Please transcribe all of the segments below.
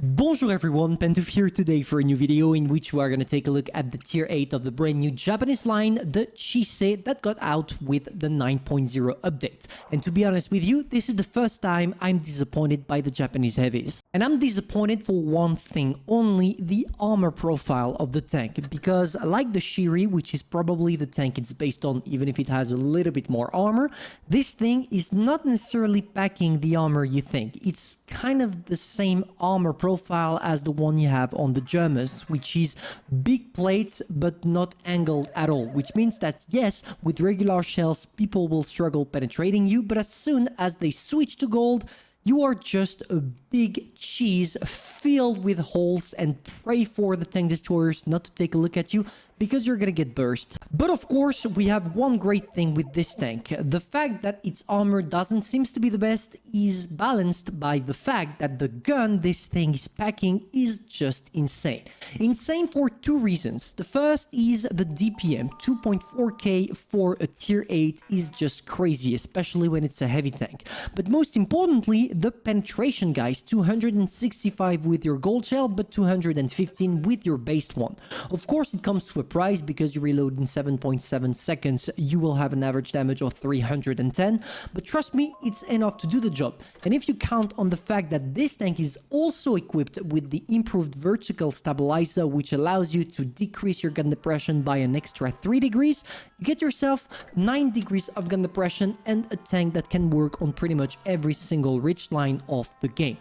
Bonjour everyone, Pantoufleee here today for a new video in which we are going to take a look at the tier 8 of the brand new Japanese line, the Chisei, that got out with the 9.0 update. And to be honest with you, this is the first time I'm disappointed by the Japanese heavies. And I'm disappointed for one thing, only the armor profile of the tank. Because like the Shiri, which is probably the tank it's based on even if it has a little bit more armor, this thing is not necessarily packing the armor you think. It's kind of the same armor profile as the one you have on the Germans, which is big plates but not angled at all, which means that yes, with regular shells people will struggle penetrating you, but as soon as they switch to gold, you are just a big cheese filled with holes, and pray for the tank destroyers not to take a look at you because you're gonna get burst. But of course, we have one great thing with this tank. The fact that its armor doesn't seem to be the best is balanced by the fact that the gun this thing is packing is just insane. Insane for two reasons. The first is the DPM. 2.4k for a tier 8 is just crazy, especially when it's a heavy tank. But most importantly, the penetration, guys. 265 with your gold shell, but 215 with your based one. Of course, it comes to a price because you reload in 7.7 seconds. You will have an average damage of 310, but trust me, it's enough to do the job. And if you count on the fact that this tank is also equipped with the improved vertical stabilizer, which allows you to decrease your gun depression by an extra 3 degrees, you get yourself 9 degrees of gun depression and a tank that can work on pretty much every single ridge line of the game.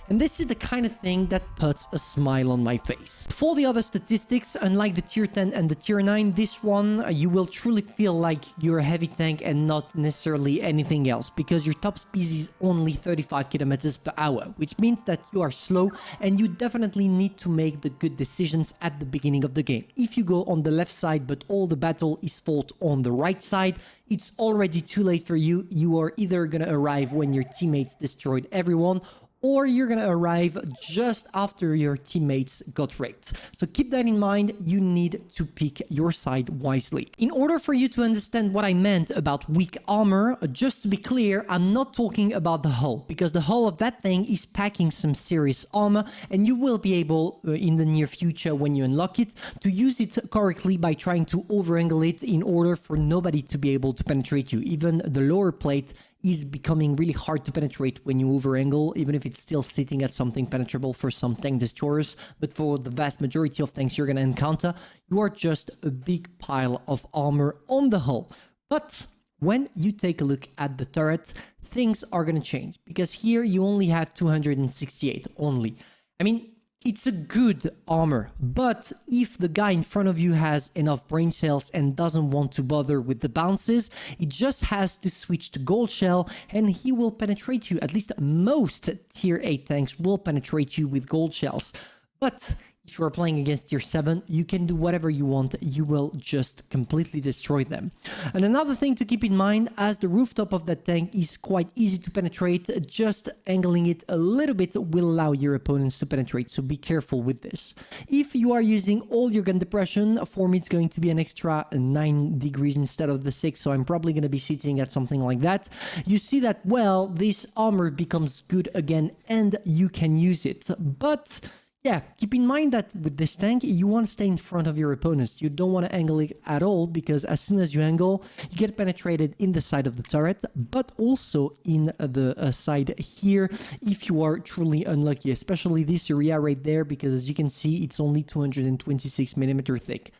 And this is the kind of thing that puts a smile on my face. For the other statistics, unlike the tier 10 and the tier 9, this one you will truly feel like you're a heavy tank and not necessarily anything else, because your top speed is only 35 kilometers per hour, which means that you are slow and you definitely need to make the good decisions at the beginning of the game. If you go on the left side but all the battle is fought on the right side, it's already too late for you. You are either gonna arrive when your teammates destroyed everyone, or you're gonna arrive just after your teammates got wrecked. So keep that in mind, you need to pick your side wisely. In order for you to understand what I meant about weak armor, just to be clear, I'm not talking about the hull, because the hull of that thing is packing some serious armor, and you will be able, in the near future when you unlock it, to use it correctly by trying to over-angle it in order for nobody to be able to penetrate you. Even the lower plate is becoming really hard to penetrate when you over-angle, even if it's still sitting at something penetrable for some tank destroyers. But for the vast majority of tanks you're going to encounter, you are just a big pile of armor on the hull. But when you take a look at the turret, things are going to change, because here you only have 268 only. I mean, it's a good armor, but if the guy in front of you has enough brain cells and doesn't want to bother with the bounces, he just has to switch to gold shell and he will penetrate you. At least most tier 8 tanks will penetrate you with gold shells. But if you are playing against tier 7, you can do whatever you want. You will just completely destroy them. And another thing to keep in mind, as the rooftop of that tank is quite easy to penetrate, just angling it a little bit will allow your opponents to penetrate. So be careful with this. If you are using all your gun depression, for me it's going to be an extra 9 degrees instead of the 6. So I'm probably going to be sitting at something like that. You see that, well, this armor becomes good again and you can use it. But yeah, keep in mind that with this tank, you want to stay in front of your opponents. You don't want to angle it at all, because as soon as you angle, you get penetrated in the side of the turret, but also in the side here if you are truly unlucky, especially this area right there, because as you can see, it's only 226 millimeter thick.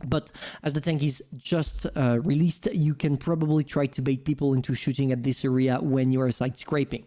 But as the tank is just released, you can probably try to bait people into shooting at this area when you are side scraping.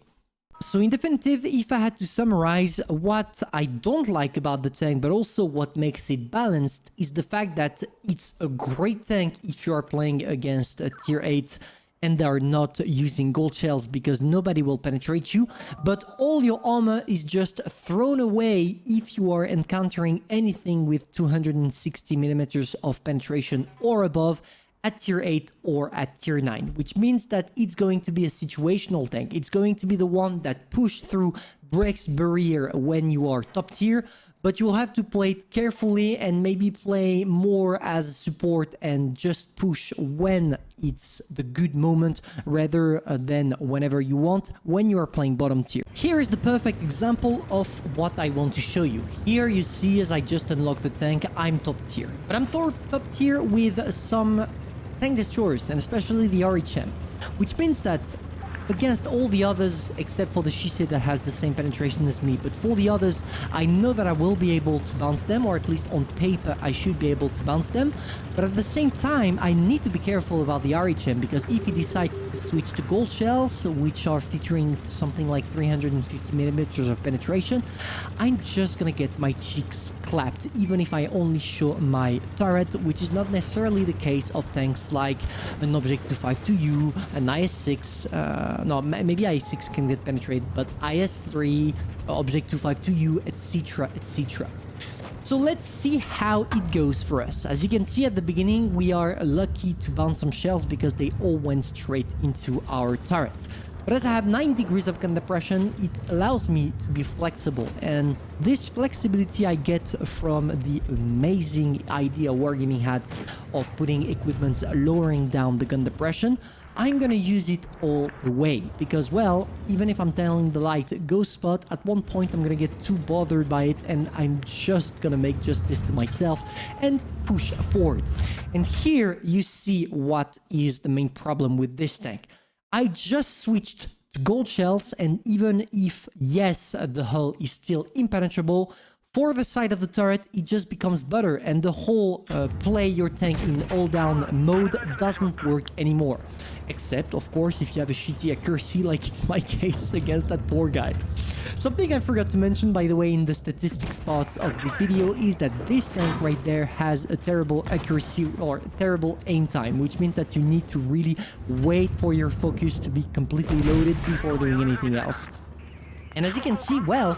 So in definitive, if I had to summarize what I don't like about the tank, but also what makes it balanced, is the fact that it's a great tank if you are playing against a tier 8 and they are not using gold shells, because nobody will penetrate you, but all your armor is just thrown away if you are encountering anything with 260 millimeters of penetration or above at tier 8 or at tier 9, which means that it's going to be a situational tank. It's going to be the one that pushed through breaks barrier when you are top tier, but you'll have to play it carefully and maybe play more as support and just push when it's the good moment rather than whenever you want when you are playing bottom tier. Here is the perfect example of what I want to show you. Here you see as I just unlocked the tank, I'm top tier. But I'm top tier with some tank destroyers and especially the RHM, which means that against all the others, except for the Shisei that has the same penetration as me. But for the others, I know that I will be able to bounce them, or at least on paper, I should be able to bounce them. But at the same time, I need to be careful about the RHM, because if he decides to switch to gold shells, which are featuring something like 350 millimeters of penetration, I'm just gonna get my cheeks clapped, even if I only show my turret, which is not necessarily the case of tanks like an Object 252U, an IS-6, no, maybe IS-6 can get penetrated, but IS-3, Object 252U, etc, etc. So let's see how it goes for us. As you can see at the beginning, we are lucky to bounce some shells because they all went straight into our turret. But as I have 9 degrees of gun depression, it allows me to be flexible. And this flexibility I get from the amazing idea Wargaming had of putting equipments lowering down the gun depression. I'm gonna use it all the way because, well, even if I'm telling the light go spot, at one point I'm gonna get too bothered by it and I'm just gonna make justice to myself and push forward. And here you see what is the main problem with this tank. I just switched to gold shells, and even if, yes, the hull is still impenetrable, for the side of the turret, it just becomes butter, and the whole play your tank in all-down mode doesn't work anymore. Except, of course, if you have a shitty accuracy, like it's my case against that poor guy. Something I forgot to mention, by the way, in the statistics part of this video is that this tank right there has a terrible accuracy or terrible aim time, which means that you need to really wait for your focus to be completely loaded before doing anything else. And as you can see, well,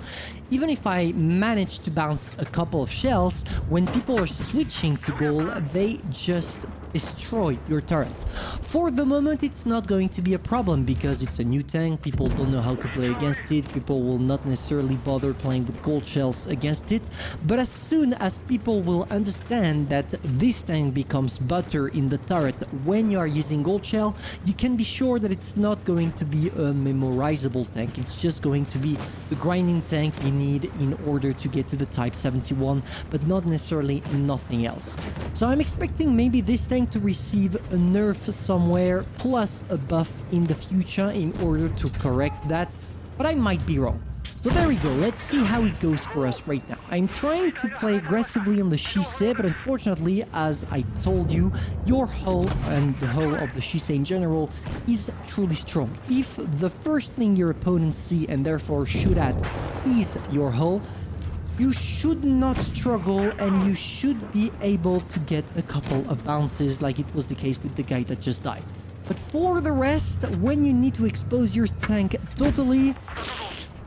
even if I manage to bounce a couple of shells, when people are switching to gold, they just destroy your turret. For the moment, it's not going to be a problem because it's a new tank, people don't know how to play against it, people will not necessarily bother playing with gold shells against it. But as soon as people will understand that this tank becomes butter in the turret when you are using gold shell, you can be sure that it's not going to be a memorizable tank, it's just going to be the grinding tank you need in order to get to the Type 71, but not necessarily nothing else. So I'm expecting maybe this tank to receive a nerf somewhere plus a buff in the future in order to correct that, but I might be wrong. So there we go, let's see how it goes for us right now. I'm trying to play aggressively on the Shisei, but unfortunately, as I told you, your hull and the hull of the Shisei in general is truly strong. If the first thing your opponents see and therefore shoot at is your hull, you should not struggle and you should be able to get a couple of bounces like it was the case with the guy that just died. But for the rest, when you need to expose your tank totally,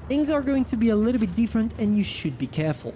things are going to be a little bit different and you should be careful.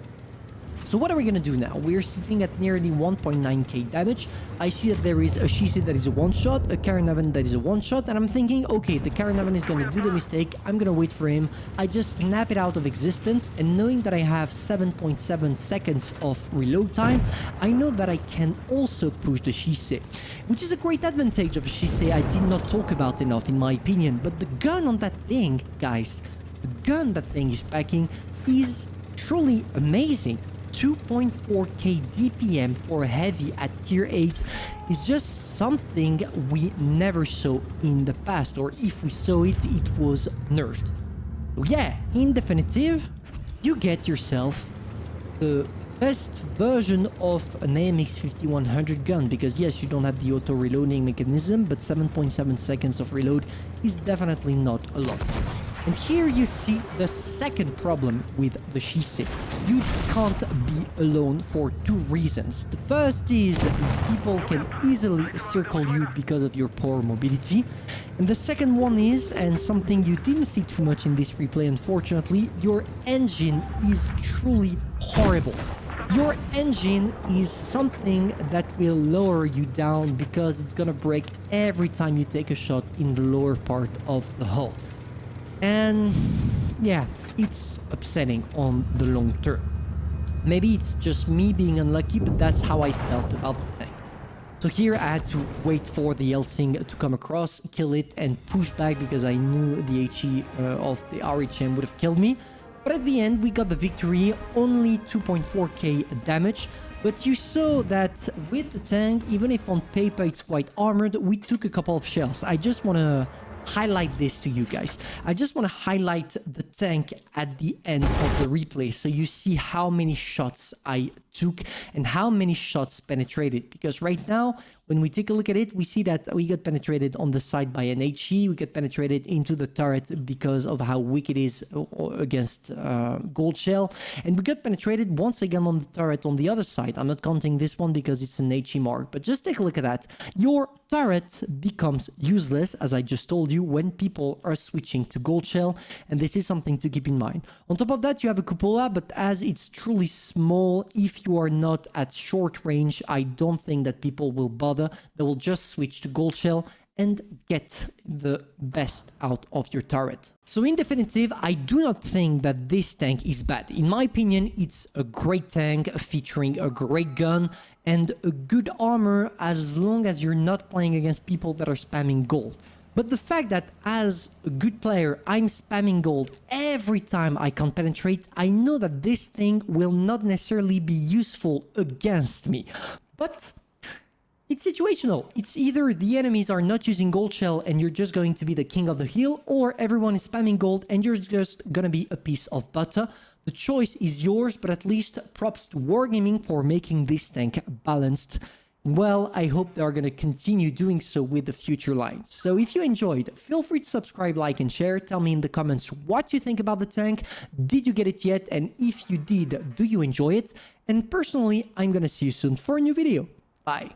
So what are we going to do now? We're sitting at nearly 1.9k damage. I see that there is a Shisei that is a one-shot, a Karinavan that is a one-shot, and I'm thinking, okay, the Karinavan is going to do the mistake, I'm going to wait for him. I just snap it out of existence, and knowing that I have 7.7 seconds of reload time, I know that I can also push the Shisei, which is a great advantage of a Shisei I did not talk about enough in my opinion. But the gun on that thing, guys, the gun that thing is packing is truly amazing. 2.4k DPM for heavy at tier 8 is just something we never saw in the past, or if we saw it, it was nerfed. So yeah, in definitive, you get yourself the best version of an AMX 5100 gun, because yes, you don't have the auto reloading mechanism, but 7.7 seconds of reload is definitely not a lot. And here you see the second problem with the Shisei. You can't be alone for two reasons. The first is people can easily circle you because of your poor mobility. And the second one is, and something you didn't see too much in this replay unfortunately, your engine is truly horrible. Your engine is something that will lower you down because it's gonna break every time you take a shot in the lower part of the hull. And yeah, it's upsetting on the long term. Maybe it's just me being unlucky, but that's how I felt about the tank. So here I had to wait for the Helsing to come across, kill it, and push back because I knew the HE of the RHM would have killed me. But at the end, we got the victory, only 2.4k damage. But you saw that with the tank, even if on paper it's quite armored, we took a couple of shells. I just want to highlight this to you guys. I just want to highlight the tank at the end of the replay so you see how many shots I took and how many shots penetrated, because right now when we take a look at it, we see that we got penetrated on the side by an HE, we got penetrated into the turret because of how weak it is against gold shell, and we got penetrated once again on the turret on the other side. I'm not counting this one because it's an HE mark, but just take a look at that. Your turret becomes useless, as I just told you, when people are switching to gold shell, and this is something to keep in mind. On top of that, you have a cupola, but as it's truly small, if you are not at short range, I don't think that people will bother. They will just switch to gold shell and get the best out of your turret. So in definitive, I do not think that this tank is bad. In my opinion, it's a great tank featuring a great gun and a good armor, as long as you're not playing against people that are spamming gold. But the fact that as a good player, I'm spamming gold every time I can penetrate, I know that this thing will not necessarily be useful against me. But it's situational. It's either the enemies are not using gold shell and you're just going to be the king of the hill, or everyone is spamming gold and you're just gonna be a piece of butter. The choice is yours, but at least props to Wargaming for making this tank balanced. Well, I hope they are going to continue doing so with the future lines. So if you enjoyed, feel free to subscribe, like, and share. Tell me in the comments what you think about the tank. Did you get it yet? And if you did, do you enjoy it? And personally, I'm going to see you soon for a new video. Bye.